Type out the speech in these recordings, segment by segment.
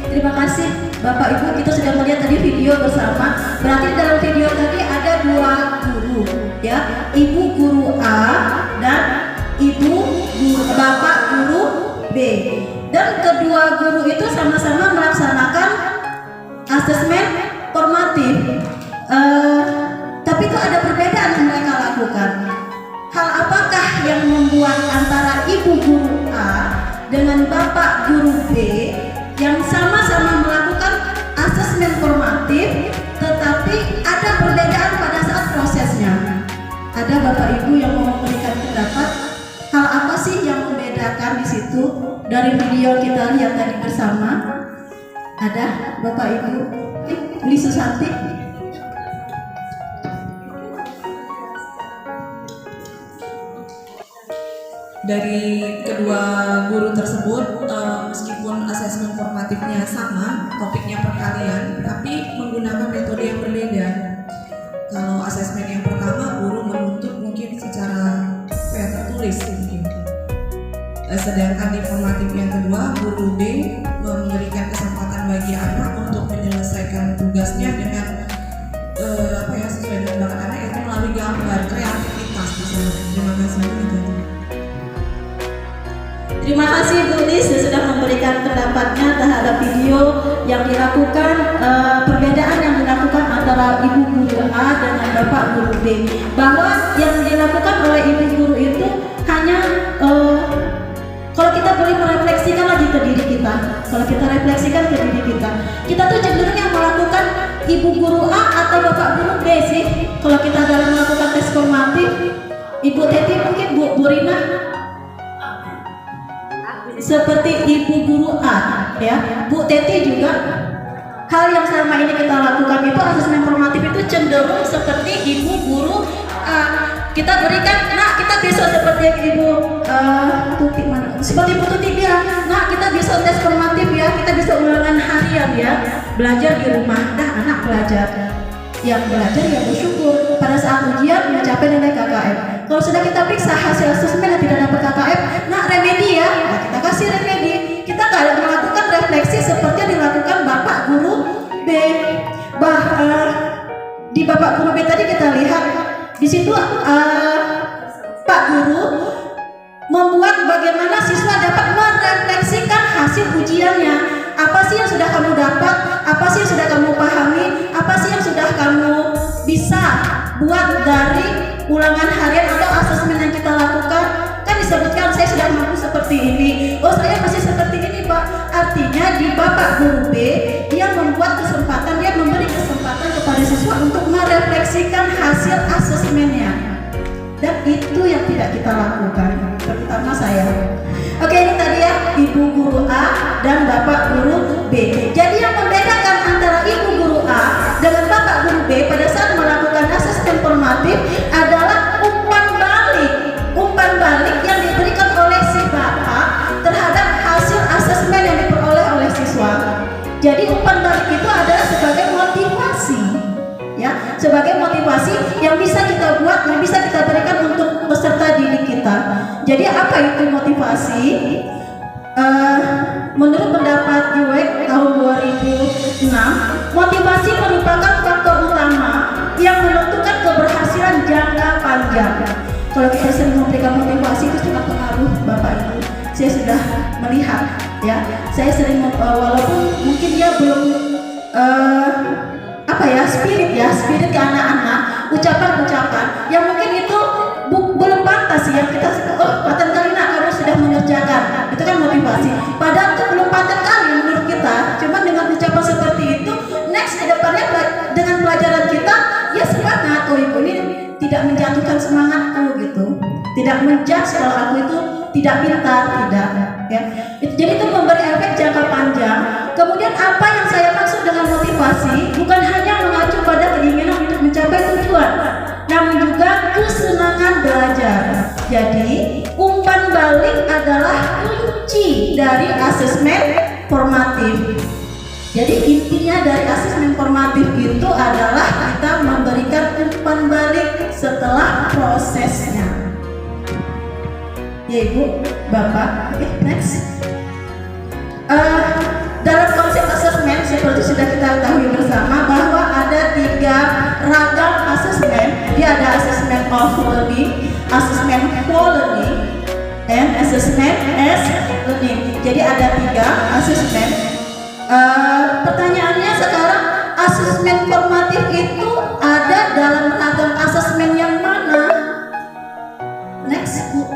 Terima kasih Bapak Ibu, kita sudah melihat tadi video bersama. Berarti dalam video tadi ada dua guru, ya, Ibu guru A dan Bapak guru B. Dan kedua guru itu sama-sama melaksanakan asesmen formatif. Tapi itu ada perbedaan yang mereka lakukan. Hal apakah yang membuat antara Ibu guru A dengan Bapak guru B yang sama-sama melakukan asesmen formatif, tetapi ada perbedaan pada saat prosesnya? Ada Bapak Ibu yang mau memberikan pendapat? Hal apa sih yang membedakan di situ dari video kita lihat tadi bersama? Ada Bapak Ibu? Li Susanti. Dari kedua guru tersebut, meskipun asesmen formatifnya sama, topiknya perkalian, tapi menggunakan metode yang berbeda. Kalau asesmen yang pertama, guru menuntut mungkin secara tertulis mungkin. Sedangkan di formatif yang kedua, guru B memberikan kesempatan bagi anak untuk menyelesaikan tugasnya dengan sesuai dengan bakat anak, yaitu melalui gambar, kreativitas di sana. Terima kasih. Terima kasih Bu Lis sudah memberikan pendapatnya terhadap video yang dilakukan, perbedaan yang dilakukan antara Ibu guru A dengan Bapak guru B, bahwa yang dilakukan oleh Ibu guru itu hanya kalau kita boleh merefleksikan lagi ke diri kita, kalau kita refleksikan ke diri kita tuh cenderung yang melakukan Ibu guru A atau Bapak guru B sih. Kalau kita dalam melakukan tes formatif, Ibu Teti mungkin Bu Rina seperti Ibu guru A, ya. Bu Teti juga hal yang selama ini kita lakukan itu asesmen formatif itu cenderung seperti Ibu guru A. Kita berikan, nah kita bisa seperti Ibu Tuti mana? Seperti Ibu Tuti bilang, nah kita bisa tes formatif ya, kita bisa ulangan harian ya, belajar di rumah, dah anak belajar. Yang belajar yang bersyukur pada saat ujian mencapai nilai KKM. Kalau sudah kita periksa hasil asesmen yang tidak dapat KKM, nah remedi ya, nah kita kasih remedi. Kita nggak melakukan refleksi seperti yang dilakukan Bapak guru B. Di Bapak guru B tadi kita lihat di situ Pak guru membuat bagaimana siswa dapat merefleksikan hasil ujiannya. Apa sih yang sudah kamu dapat? Apa sih yang sudah kamu pahami? Apa sih yang sudah kamu bisa buat dari ulangan harian atau asesmen yang kita lakukan? Kan disebutkan saya sudah mampu seperti ini. Oh saya masih seperti ini Pak. Artinya di Bapak guru B dia membuat kesempatan, dia memberi kesempatan kepada siswa untuk merefleksikan hasil asesmennya. Dan itu yang tidak kita lakukan, terutama saya. Oke, ini tadi ya Ibu guru A dan Bapak guru B. Jadi yang membedakan antara Ibu guru A dengan Bapak guru B pada saat melakukan asesmen formatif adalah umpan balik yang diberikan oleh si Bapak terhadap hasil asesmen yang diperoleh oleh siswa. Jadi umpan balik itu adalah sebagai motivasi, ya, sebagai motivasi yang bisa kita buat, yang bisa kita berikan untuk peserta didik kita. Jadi apa itu motivasi? Menurut pendapat Dweck tahun 2006, motivasi merupakan faktor utama yang menentukan keberhasilan jangka panjang. Kalau kita sering memberikan motivasi itu sangat pengaruh Bapak Ibu. Saya sudah melihat, ya, saya sering walaupun mungkin dia belum spirit ke anak-anak, ucapan-ucapan yang mungkin itu belum pantas ya, kita paten kali nak kamu sudah mengerjakan, itu kan motivasi, padahal itu belum paten kali menurut kita. Cuma dengan ucapan seperti itu, next ke depannya dengan pelajaran kita, ya semangat, oh ibu ini tidak menjatuhkan semangatku gitu, tidak menjudge kalau aku itu tidak pintar, tidak ya. Jadi itu memberi efek jangka panjang. Kemudian apa yang saya maksud dengan motivasi bukan hanya mengacu pada keinginan untuk mencapai tujuan, namun juga kesenangan belajar. Jadi umpan balik adalah kunci dari asesmen formatif. Jadi intinya dari asesmen formatif itu adalah kita memberikan umpan balik setelah prosesnya. Ya Ibu, Bapak, next. Dalam konsep of learning, assessment for learning, and assessment as learning. Jadi ada 3 asesmen. Pertanyaannya sekarang, asesmen formatif itu ada dalam ragam asesmen yang mana? Next, Bu.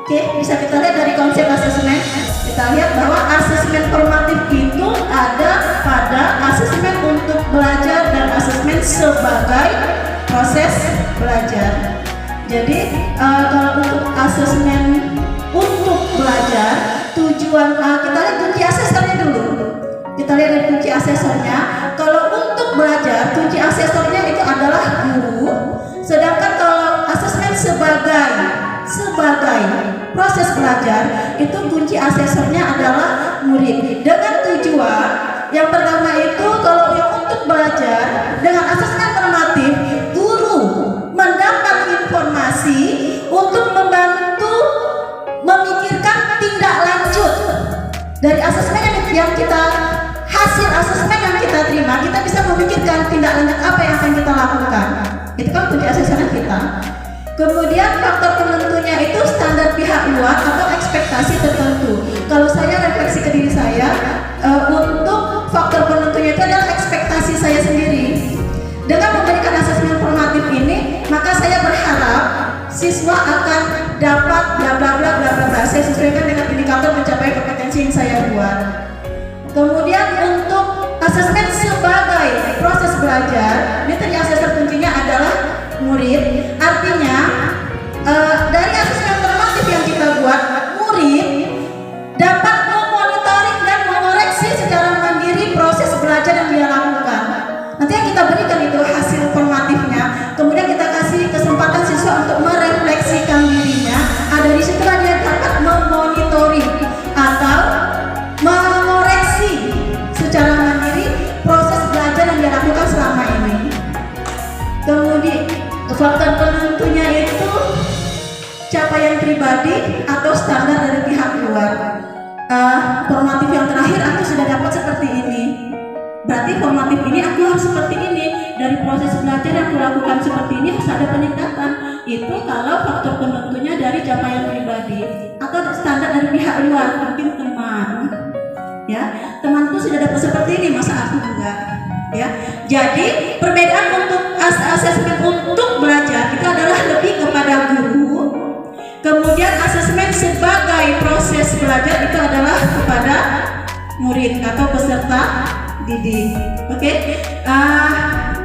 Oke, bisa kita lihat dari konsep asesmen. Kita lihat bahwa asesmen formatif itu ada pada asesmen untuk belajar dan asesmen sebagai proses belajar. Jadi kalau untuk asesmen untuk belajar, tujuan kita lihat kunci asesornya dulu. Kita lihat dari kunci asesornya. Kalau untuk belajar, kunci asesornya itu adalah guru. Sedangkan kalau asesmen sebagai proses belajar, itu kunci asesornya adalah murid. Dengan tujuan yang pertama itu, kalau yang untuk belajar dengan asesmen formatif, guru mendapat informasi untuk membantu memikirkan tindak lanjut dari asesmen yang kita hasil asesmen yang kita terima. Kita bisa memikirkan tindak lanjut apa yang akan kita lakukan. Itu kan kunci asesornya kita. Kemudian faktor penentunya itu standar pihak luar atau ekspektasi tertentu. Kalau saya refleksi ke diri saya, untuk faktor penentunya itu adalah ekspektasi saya sendiri. Dengan memberikan asesmen formatif ini, maka saya berharap siswa akan dapat bla bla bla bla bla bla. Saya sesuaikan dengan indikator mencapai kompetensi yang saya buat. Kemudian untuk asesmen sebagai proses belajar, ini tadi asesor kuncinya adalah murid. Artinya dari asesmen formatif yang kita buat, murid dapat memonitoring dan mengoreksi secara mandiri proses belajar yang dia lakukan. Nanti yang kita berikan itu hasil formatifnya, kemudian kita kasih kesempatan siswa untuk merefleksikan dirinya. Ada di situlah dia dapat memonitoring atau mengoreksi secara mandiri proses belajar yang dia lakukan selama ini. Kemudian faktor penentunya itu capaian pribadi atau standar dari pihak luar. Formatif yang terakhir, aku sudah dapat seperti ini. Berarti formatif ini aku harus seperti ini. Dari proses belajar yang aku lakukan seperti ini harus ada peningkatan. Itu kalau faktor penentunya dari capaian pribadi atau standar dari pihak luar. Mungkin teman, ya, temanku sudah dapat seperti ini, masa aku enggak? Ya, jadi perbedaan untuk asesmen untuk belajar itu adalah lebih kepada guru. Kemudian asesmen sebagai proses belajar itu adalah kepada murid atau peserta didik. Oke,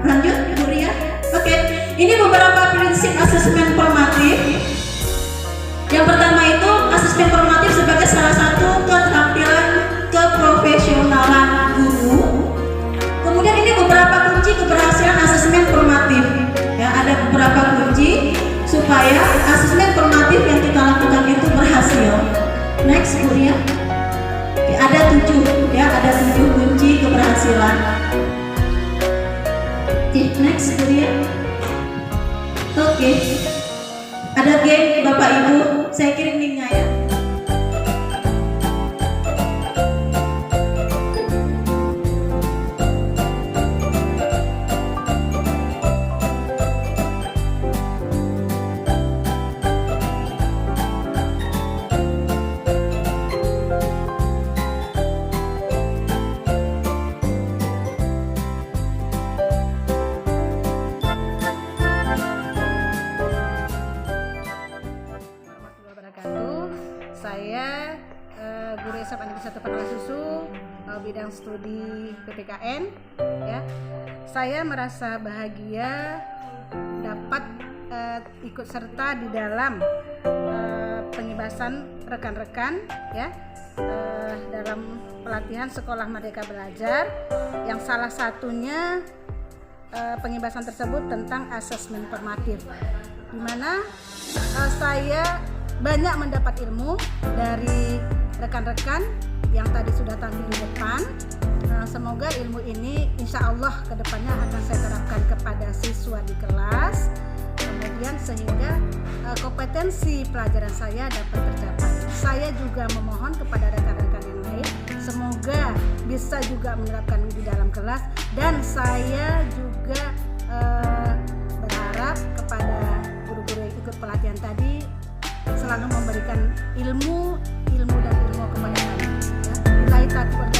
lanjut Bu Ria. Oke, ini beberapa prinsip asesmen formatif. Yang pertama itu asesmen formatif sebagai salah satu keterampilan keprofesionalan guru. Kemudian ini beberapa kunci keberhasilan asesmen formatif. Ya, ada beberapa kunci supaya asesmen formatif yang kita lakukan itu berhasil. Next, Bu Ria. Ada 7, ya, ada 7 kunci keberhasilan. Next, Bu Ria. Oke. Ada game Bapak Ibu, saya kirim linknya ya. Saya Guru SMA Negeri 1 Pangkalan Susu, bidang studi PPKN. Ya, saya merasa bahagia dapat ikut serta di dalam pengibasan rekan-rekan, ya, dalam pelatihan Sekolah Merdeka Belajar, yang salah satunya pengibasan tersebut tentang asesmen formatif, di mana saya banyak mendapat ilmu dari rekan-rekan yang tadi sudah tampil di depan. Semoga ilmu ini insya Allah kedepannya akan saya terapkan kepada siswa di kelas, kemudian sehingga kompetensi pelajaran saya dapat tercapai. Saya juga memohon kepada rekan-rekan yang lain, semoga bisa juga menerapkan di dalam kelas, dan saya juga berharap memberikan ilmu dan ilmu kepada kami. Ya. Bila